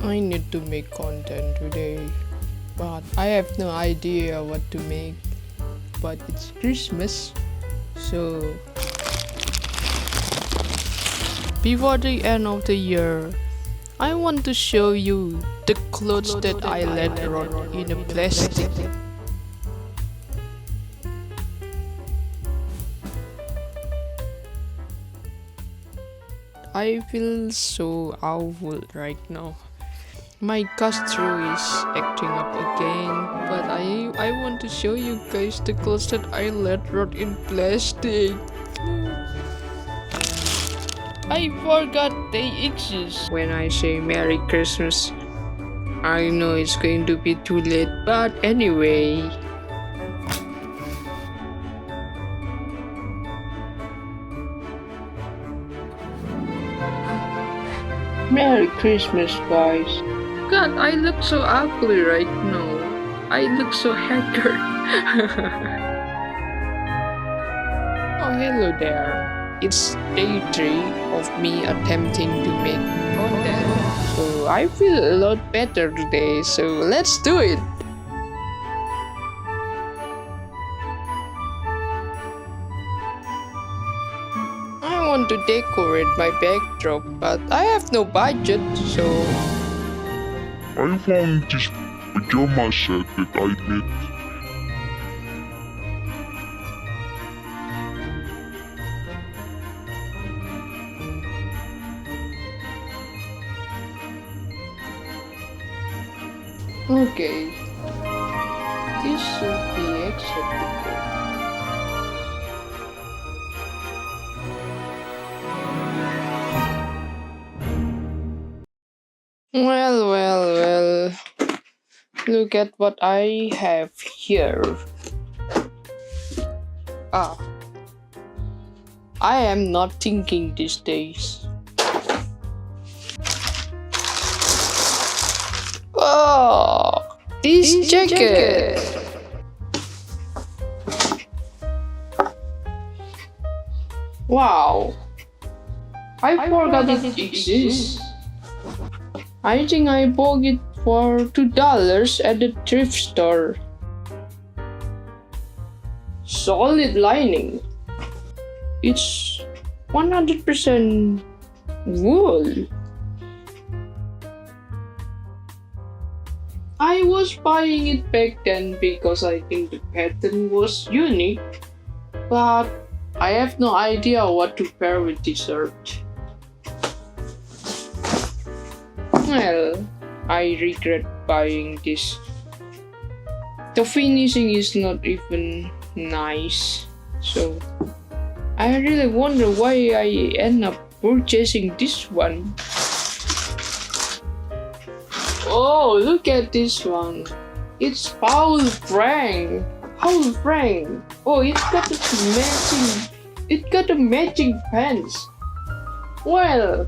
I need to make content today, but I have no idea what to make. But it's Christmas, so before the end of the year, I want to show you the clothes that I let rot in a plastic. I feel so awful right now. My Castro is acting up again, but I want to show you guys the clothes that I let rot in plastic. I forgot they exist. When I say Merry Christmas, I know it's going to be too late, but anyway. Merry Christmas, guys. God, I look so ugly right now. I look so haggard. Oh, hello there. It's day 3 of me attempting to make content. So I feel a lot better today, so let's do it. I want to decorate my backdrop, but I have no budget, so I found this pajama set that I knit. okay. This should be acceptable. Well. Look at what I have here. Ah. I am not thinking these days. Oh, this jacket. Wow. I forgot it exists. I think I bought it for $2 at the thrift store. Solid lining. It's 100% wool. I was buying it back then because I think the pattern was unique, but I have no idea what to pair with this shirt. Well, I regret buying this. The finishing is not even nice, so I really wonder why I end up purchasing this one. Oh, look at this one. It's Paul Frank. Paul Frank. Oh, it's got a matching pants. Well,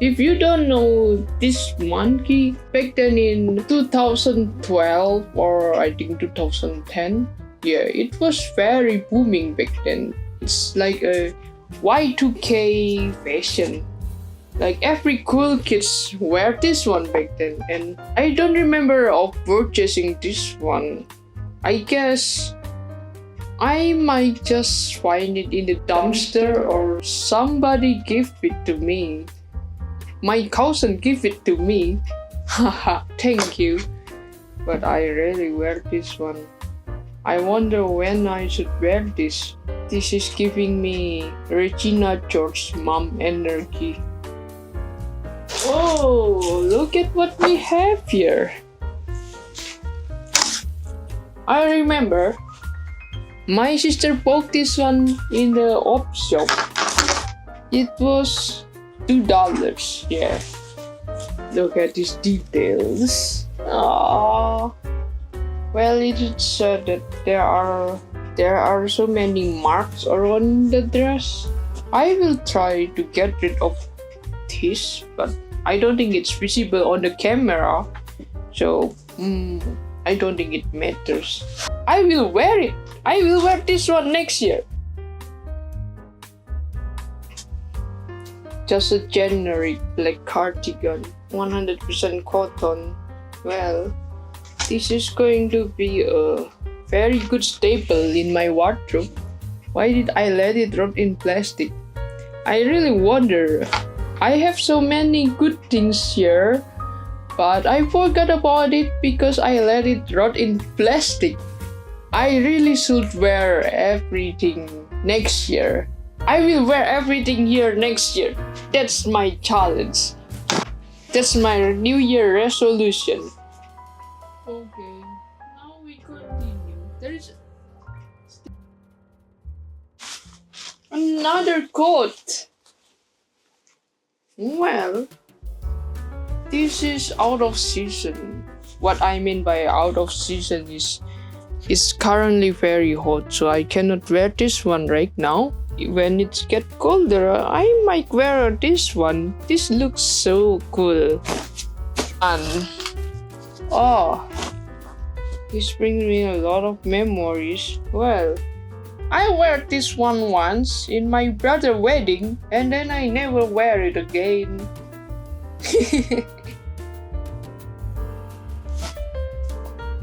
if you don't know this monkey, back then in 2012 or I think 2010, yeah, it was very booming back then. It's like a Y2K fashion. Like every cool kids wear this one back then, and I don't remember of purchasing this one. I guess I might just find it in the dumpster or somebody gave it to me. My cousin gave it to me. Haha, thank you. But I rarely wear this one. I wonder when I should wear this. This is giving me Regina George's mom energy. Oh, look at what we have here. I remember my sister bought this one in the op shop. It was $2. Yeah. Look at these details. Ah. Well, it is said that there are so many marks around the dress. I will try to get rid of this, but I don't think it's visible on the camera, so I don't think it matters. I will wear it. I will wear this one next year. just a generic black cardigan, 100% cotton. Well, this is going to be a very good staple in my wardrobe. Why did I let it rot in plastic? I really wonder. I have so many good things here, but I forgot about it because I let it rot in plastic. I really should wear everything next year. I will wear everything here next year. That's my challenge. That's my New Year resolution. Okay, now we continue. There is another coat. Well, this is out of season. What I mean by out of season is it's currently very hot, so I cannot wear this one right now. When it gets colder, I might wear this one. This looks so cool. And oh, this brings me a lot of memories. Well, I wear this one once in my brother's wedding, and then I never wear it again.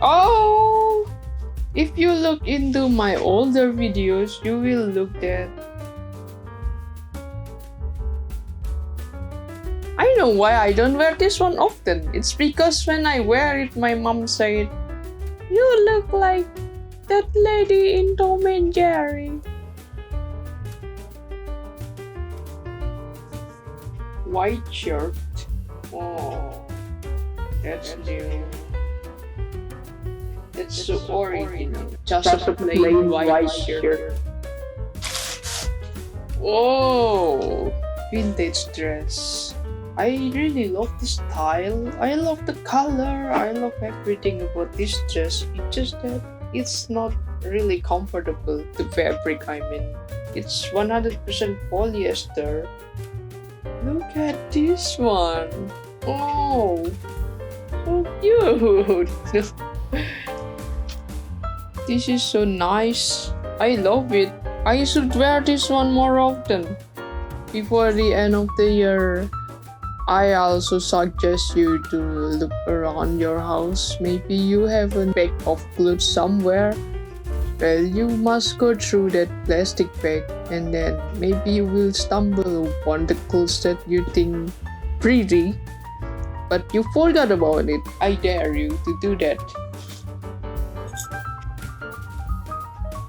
Oh, if you look into my older videos, you will look that I know why I don't wear this one often. It's because when I wear it, my mom said, "You look like that lady in Tom and Jerry." White shirt. Oh, that's new. That's so original. Just a plain white shirt. Whoa, vintage dress. I really love the style. I love the color. I love everything about this dress. It's just that it's not really comfortable. The fabric, I mean, it's 100% polyester. Look at this one. Oh, so cute. This is so nice. I love it. I should wear this one more often. Before the end of the year, I also suggest you to look around your house. Maybe you have a bag of clothes somewhere. Well, you must go through that plastic bag, and then maybe you will stumble upon the clothes that you think pretty, but you forgot about it. I dare you to do that.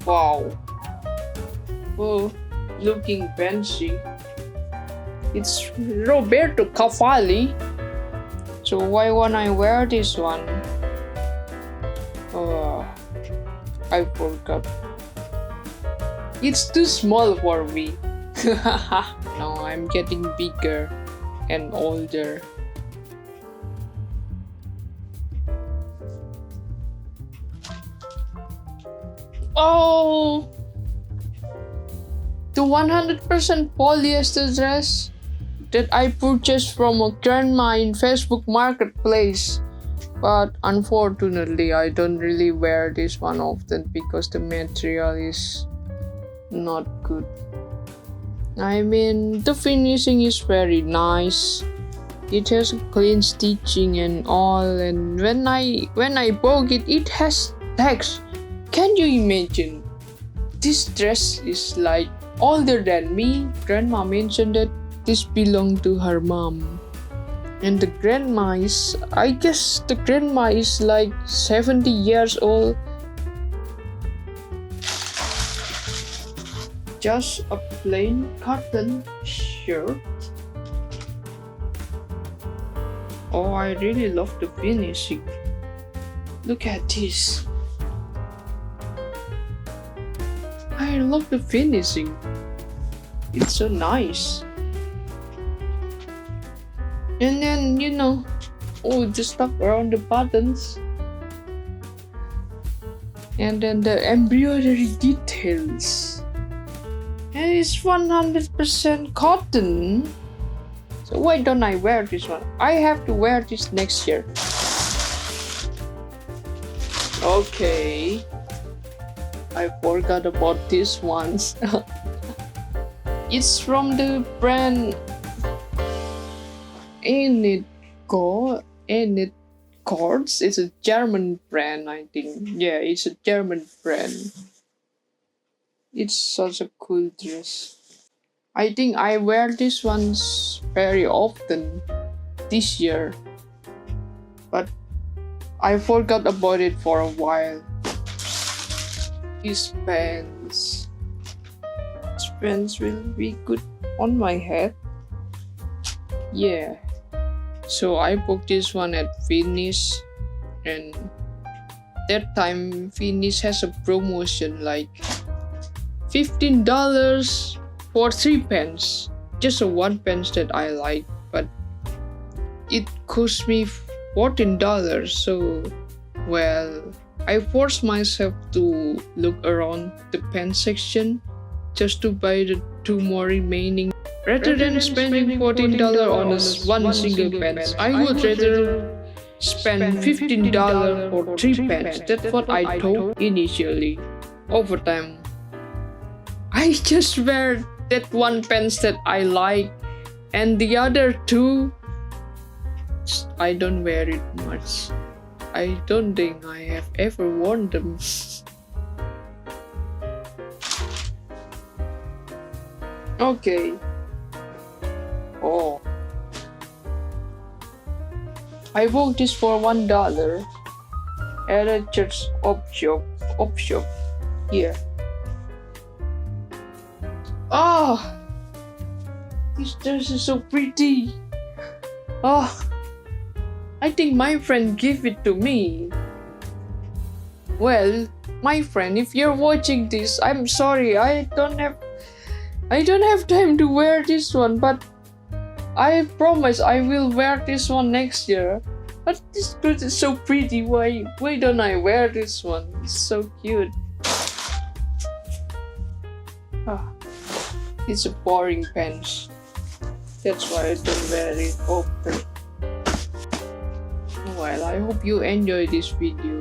Wow. Oh, looking fancy. It's Roberto Cavalli. So why won't I wear this one? Oh, I forgot. It's too small for me. Now I'm getting bigger and older. Oh, the 100% polyester dress that I purchased from a grandma in Facebook Marketplace. But unfortunately, I don't really wear this one often because the material is not good. I mean, the finishing is very nice. It has clean stitching and all, and when I poke it, it has tags. Can you imagine? This dress is like older than me. Grandma mentioned that this belonged to her mom. And the grandma is, I guess the grandma is like 70 years old. Just a plain cotton shirt. Oh, I really love the finishing. Look at this. I love the finishing. It's so nice. And then, oh, the stuff around the buttons. And then the embroidery details. And it's 100% cotton. So why don't I wear this one? I have to wear this next year. Okay. I forgot about this one. It's from the brand Ain't it Cords? It's a German brand, I think. Yeah, it's a German brand. It's such a cool dress. I think I wear this ones very often this year, but I forgot about it for a while. These pants will be good on my head. Yeah. So I booked this one at Finish, and that time Finish has a promotion like $15 for 3 pants. Just a 1 pants that I like, but it cost me $14. So, well, I forced myself to look around the pants section just to buy the 2 more remaining. Rather than spending $14 on one single pants, I would rather spend $15 for 3 pants. That's what I thought initially. Over time, I just wear that 1 pants that I like, and the other 2, I don't wear it much. I don't think I have ever worn them. Okay. Oh. I bought this for $1 at a church op shop. Here. Oh, this dress is so pretty. Oh, I think my friend gave it to me. Well, my friend, if you're watching this, I'm sorry. I don't have time to wear this one, but I promise I will wear this one next year. But this dress is so pretty. Why don't I wear this one? It's so cute. It's a boring pants. That's why I don't wear it often. Well, I hope you enjoy this video.